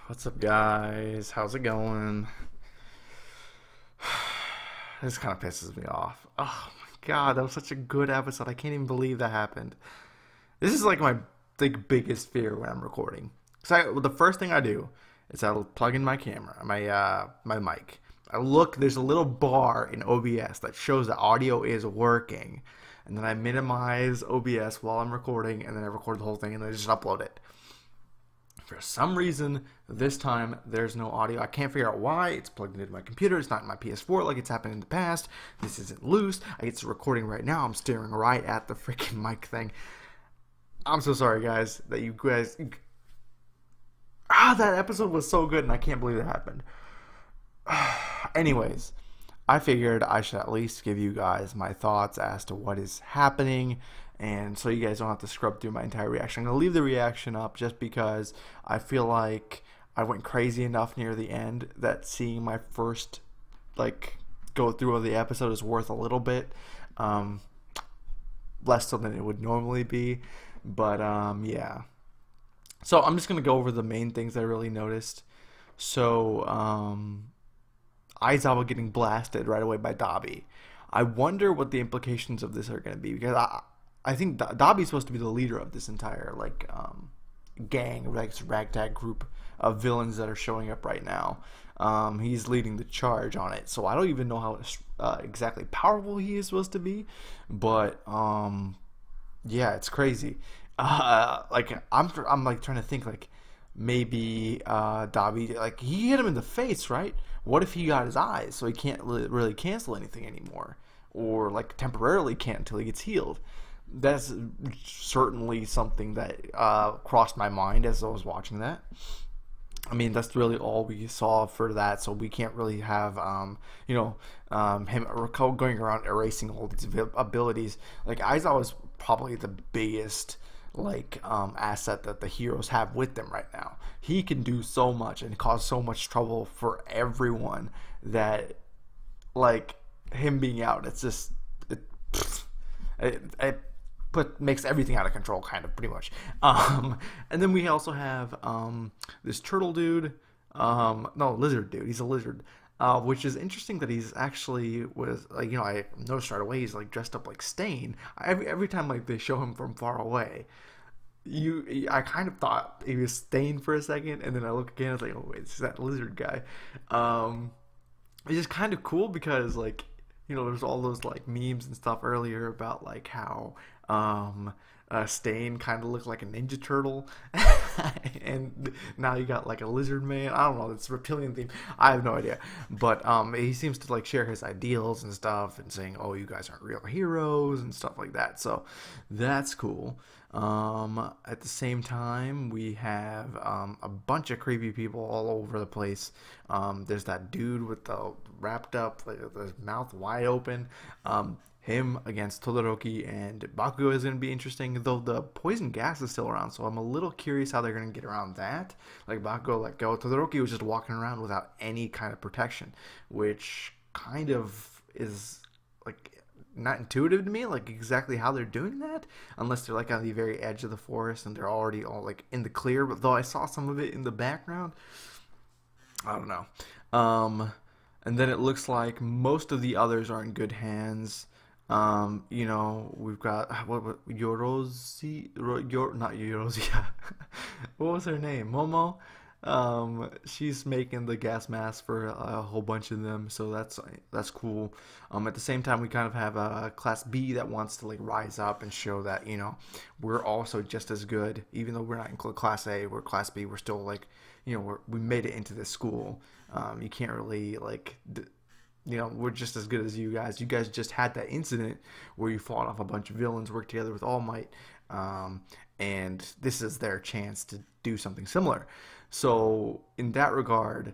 What's up, guys? How's it going? This kind of pisses me off. Oh my god, that was such a good episode. I can't even believe that happened. This is like my biggest fear when I'm recording. So the first thing I do is I'll plug in my camera, my mic. I look. There's a little bar in OBS that shows the audio is working, and then I minimize OBS while I'm recording, and then I record the whole thing, and then I just upload it. For some reason, this time there's no audio. I can't figure out why. It's plugged into my computer. It's not in my PS4 like it's happened in the past. This isn't loose. It's recording right now. I'm staring right at the freaking mic thing. I'm so sorry, guys, that you guys. That episode was so good, and I can't believe it happened. Anyways, I figured I should at least give you guys my thoughts as to what is happening, and so you guys don't have to scrub through my entire reaction. I'm going to leave the reaction up just because I feel like I went crazy enough near the end that seeing my first, go through of the episode is worth a little bit. Less so than it would normally be. But, yeah. So I'm just going to go over the main things I really noticed. So, Aizawa getting blasted right away by Dabi. I wonder what the implications of this are going to be, because I think Dabi's supposed to be the leader of this entire gang, ragtag group of villains that are showing up right now. He's leading the charge on it, so I don't even know how exactly powerful he is supposed to be, but yeah, it's crazy. I'm trying to think, maybe Dabi, he hit him in the face, right? What if he got his eyes, so he can't really cancel anything anymore, or temporarily can't until he gets healed? That's certainly something that crossed my mind as I was watching that. I mean, that's really all we saw for that, so we can't really have, him going around erasing all these abilities. Aizawa is probably the biggest, asset that the heroes have with them right now. He can do so much and cause so much trouble for everyone that, him being out, it's just, it makes everything out of control, kind of, pretty much. And then we also have this turtle dude, no, lizard dude. He's a lizard, which is interesting that he's actually I noticed right away he's dressed up like Stain. Every time they show him from far away, I kind of thought he was Stain for a second, and then I look again, I was like, oh wait, it's that lizard guy. It's just kind of cool because there's all those memes and stuff earlier about how Stain kind of looked like a Ninja Turtle, and now you got a lizard man. I don't know, it's reptilian theme. I have no idea, but he seems to share his ideals and stuff, and saying, "Oh, you guys aren't real heroes" and stuff like that. So that's cool. At the same time, we have a bunch of creepy people all over the place. There's that dude with the wrapped up, the mouth wide open. Him against Todoroki and Bakugo is going to be interesting, though the poison gas is still around, so I'm a little curious how they're going to get around that. Bakugo let go. Todoroki was just walking around without any kind of protection, which kind of is not intuitive to me, exactly how they're doing that, unless they're on the very edge of the forest and they're already all in the clear, but though I saw some of it in the background. I don't know. And then it looks like most of the others are in good hands. We've got Yorozi, not Yorozi. What was her name? Momo. She's making the gas mask for a whole bunch of them, so that's cool. At the same time, we kind of have a Class B that wants to rise up and show that we're also just as good, even though we're not in Class A, we're Class B. We're still we made it into this school. You can't really we're just as good as you guys. You guys just had that incident where you fought off a bunch of villains, worked together with All Might, and this is their chance to do something similar. So in that regard,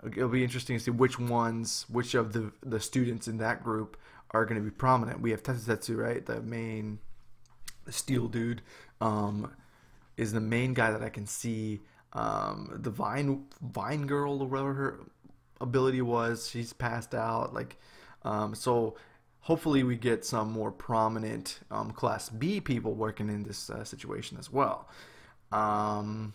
it'll be interesting to see which of the students in that group are going to be prominent. We have Tetsutetsu, right? The steel dude, is the main guy that I can see. The Vine girl, or whatever her ability was, she's passed out. So hopefully we get some more prominent Class B people working in this situation as well. And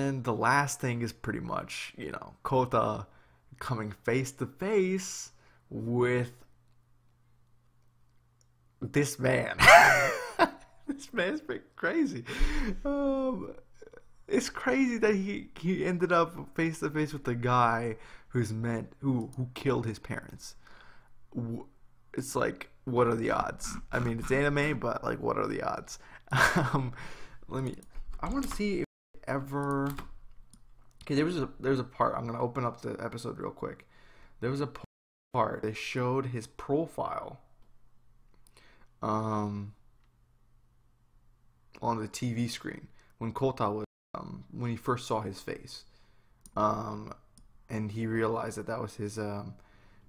then the last thing is pretty much, Kota coming face to face with this man. This man's pretty crazy. It's crazy that he ended up face to face with the guy who killed his parents. It's like, what are the odds? I mean, it's anime, but like, what are the odds? I want to see if ever. Okay, there's a part. I'm gonna open up the episode real quick. There was a part that showed his profile. On the TV screen when Kota was when he first saw his face, and he realized that was his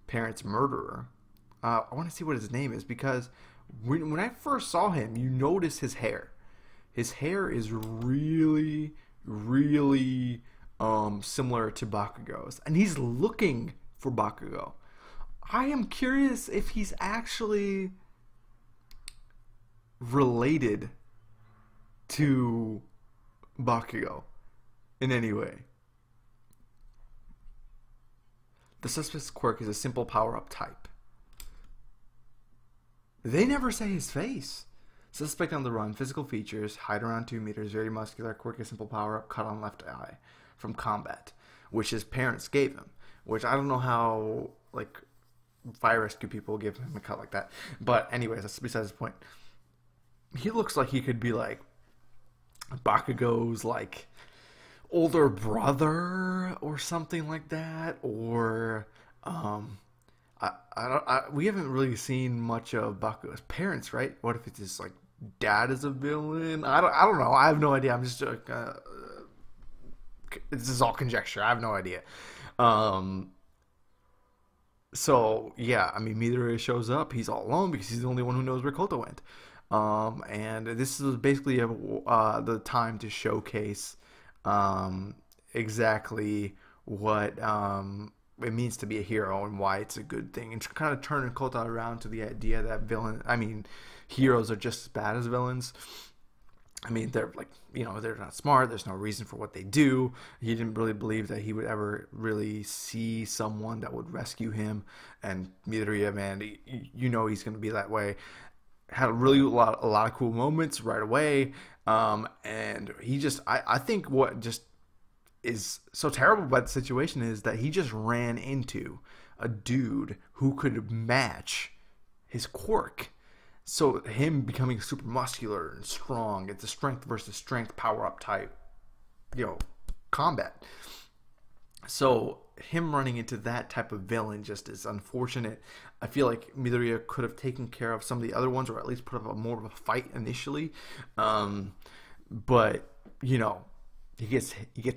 parents' murderer. I want to see what his name is, because when I first saw him, you notice his hair. His hair is really, really similar to Bakugo's, and he's looking for Bakugo. I am curious if he's actually related to Bakugo in any way. The suspect's quirk is a simple power-up type. They never say his face. Suspect on the run. Physical features: height around 2 meters, very muscular, quirk is simple power-up, cut on left eye from combat, which his parents gave him. Which I don't know how, like, fire rescue people give him a cut like that. But anyways, that's besides the point. He looks like he could be like Bakugo's like older brother or something like that, or we haven't really seen much of Bakugo's parents, right? What if it's just like dad is a villain? I don't know. I have no idea. I'm just this is all conjecture. I have no idea. So yeah, I mean, Midoriya shows up. He's all alone because he's the only one who knows where Kota went. And this is basically the time to showcase exactly what it means to be a hero and why it's a good thing, and kind of turning Kota around to the idea that heroes are just as bad as villains. I mean, they're like, they're not smart. There's no reason for what they do. He didn't really believe that he would ever really see someone that would rescue him. And Midoriya, man, he's going to be that way. Had a lot of cool moments right away. And he just, I think what just is so terrible about the situation is that he just ran into a dude who could match his quirk. So him becoming super muscular and strong, it's a strength versus strength power up type, combat. So him running into that type of villain just is unfortunate. I feel like Midoriya could have taken care of some of the other ones, or at least put up more of a fight initially. But he gets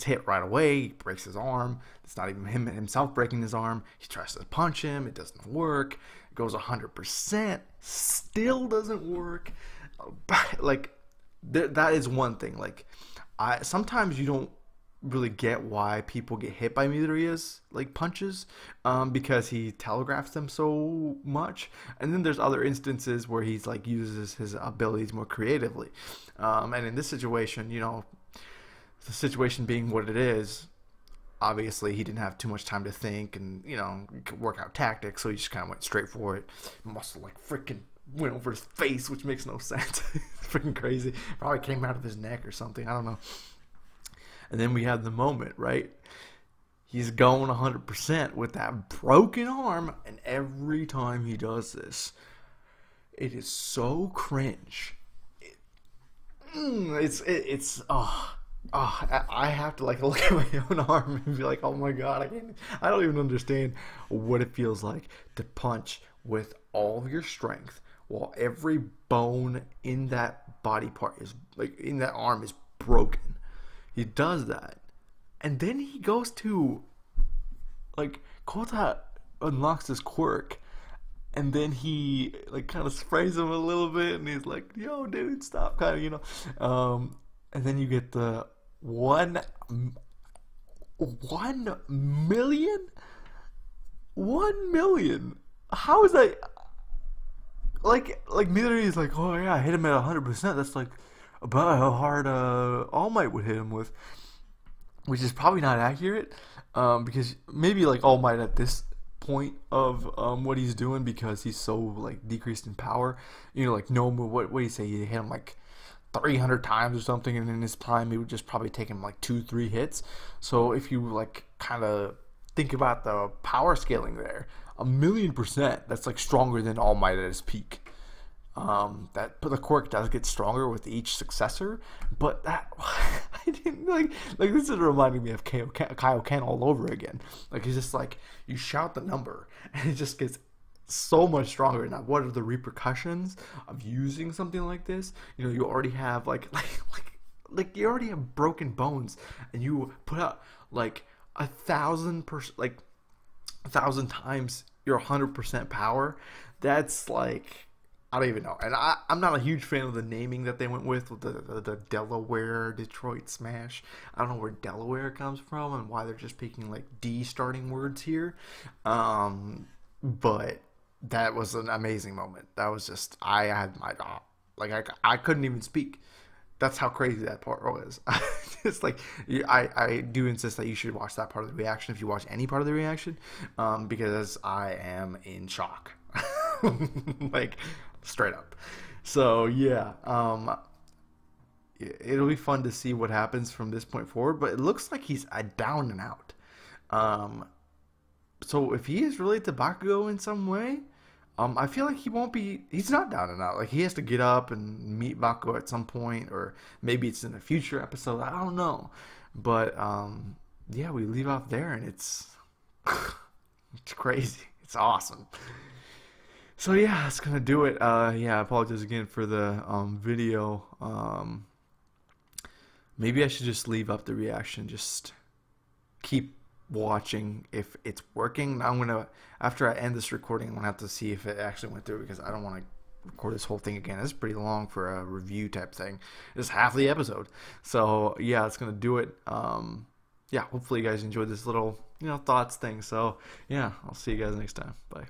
hit right away. He breaks his arm. It's not even him himself breaking his arm. He tries to punch him. It doesn't work. It goes 100%. Still doesn't work. Like, that is one thing. Like, sometimes you don't really get why people get hit by Midoriya's like punches, because he telegraphs them so much. And then there's other instances where he's like uses his abilities more creatively. And in this situation, the situation being what it is, obviously he didn't have too much time to think and work out tactics, so he just kind of went straight for it. Muscle like freaking went over his face, which makes no sense. It's freaking crazy. Probably came out of his neck or something. I don't know. And then we have the moment, right? He's going 100% with that broken arm, and every time he does this, it is so cringe. I have to like look at my own arm and be like, oh my god, I don't even understand what it feels like to punch with all of your strength while every bone in that body part is like in that arm is broken. He does that, and then he goes to like Kota unlocks his quirk, and then he like kind of sprays him a little bit, and he's like, yo dude, stop, kind of, and then you get the 1 million. 1 million. How is that? Like Midori is like, oh yeah, I hit him at 100%. That's like about how hard All Might would hit him with. which is probably not accurate, because maybe like All Might at this point of what he's doing, because he's so like decreased in power. You know, like no, what do you say? You hit him like 300 times or something, and in his prime, it would just probably take him like 2-3 hits. So if you like kind of think about the power scaling there, 1,000,000%, that's like stronger than All Might at his peak. But the quirk does get stronger with each successor, but that I didn't like this is reminding me of Kaioken all over again. Like it's just like you shout the number and it just gets so much stronger. Now, what are the repercussions of using something like this? You know, you already have like you already have broken bones, and you put out like 1,000%, like 1,000 times your 100% power. That's like I don't even know. And I'm not a huge fan of the naming that they went with the Delaware Detroit Smash. I don't know where Delaware comes from and why they're just picking like D starting words here. But that was an amazing moment. That was just, I had my, I couldn't even speak. That's how crazy that part was. It's like, I do insist that you should watch that part of the reaction if you watch any part of the reaction, because I am in shock. Like, straight up. So yeah, it'll be fun to see what happens from this point forward. But it looks like he's a down and out. So if he is related to Bakugo in some way, I feel like he won't be. He's not down and out. Like he has to get up and meet Bakugo at some point, or maybe it's in a future episode. I don't know. But yeah, we leave off there, and it's it's crazy. It's awesome. So yeah, that's gonna do it. Yeah, I apologize again for the video. Maybe I should just leave up the reaction. Just keep watching if it's working. Now I'm gonna, after I end this recording, I'm gonna have to see if it actually went through, because I don't want to record this whole thing again. It's pretty long for a review type thing. It's half the episode. So yeah, it's gonna do it. Yeah, hopefully you guys enjoyed this little thoughts thing. So yeah, I'll see you guys next time. Bye.